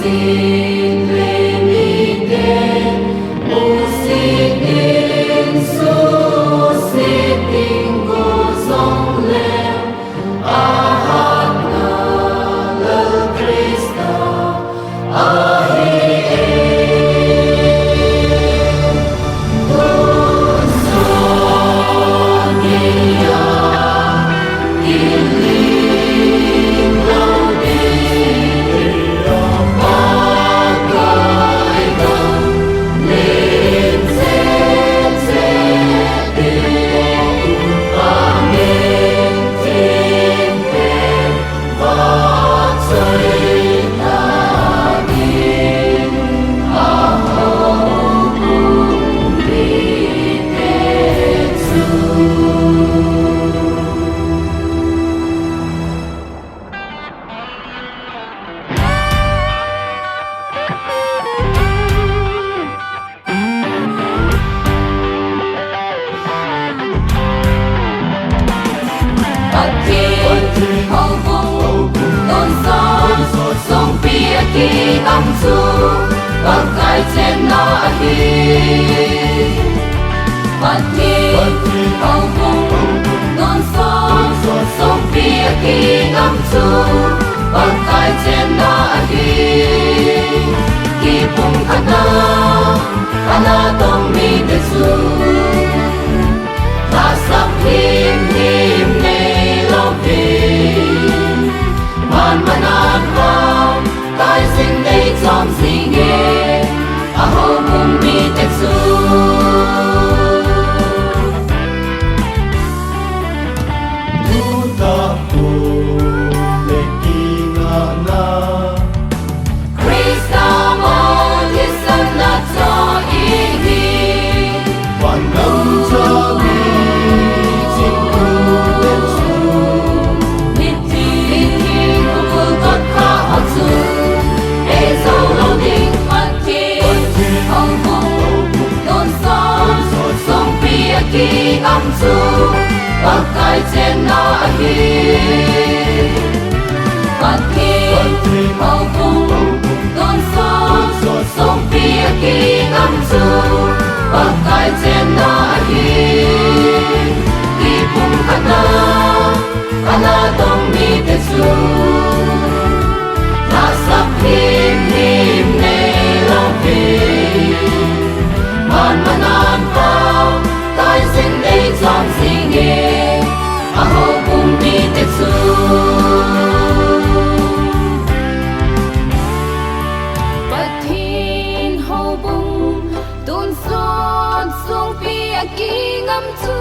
xin lên đi đến xin in su xin tình cô dòng leo ahana lơ Krista Kỳ âm su bậc cai trên nó hi bậc thi hậu cung tôn son sông phía kỳ âm su bậc cai trên nó hi kỳ phung khana tông mi te su ta sắp him nei lo vi man manan vào tai sinh đây trong gì nghe a hô mùng mi te su tu ta tu le ki nga na Krista mo ti san na cho i hi van nam cha mi chim tu le su nit ti ku tot kha ho su e zo lo ding mat ki hong kong don son song pi ki am su bậc cai trên nó hi bậc thi hậu cung tôn son song pi ki am su bậc cai trên nó hi ki phung khana tông mi te su ta sắp him nei lo vi man manan vào tai sinh đây trong gì nghe a hô cùng mi te su bậc thiên hậu bung tôn son song pi ki ngam chu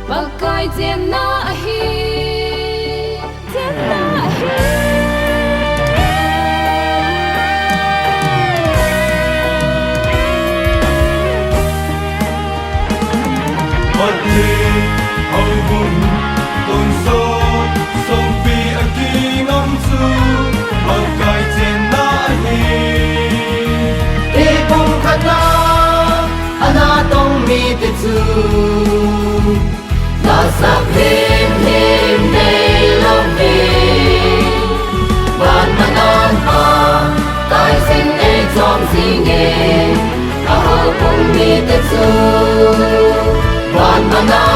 bậc cai trên na hi Phật thi hậu cung tôn son sông phi a ki ngâm su bậc cai trên na hi e bung khana tông mi te su ta sắp him nei lo vi van manan pa tai sinh e trong gì nghe a hô cùng mi te su van manan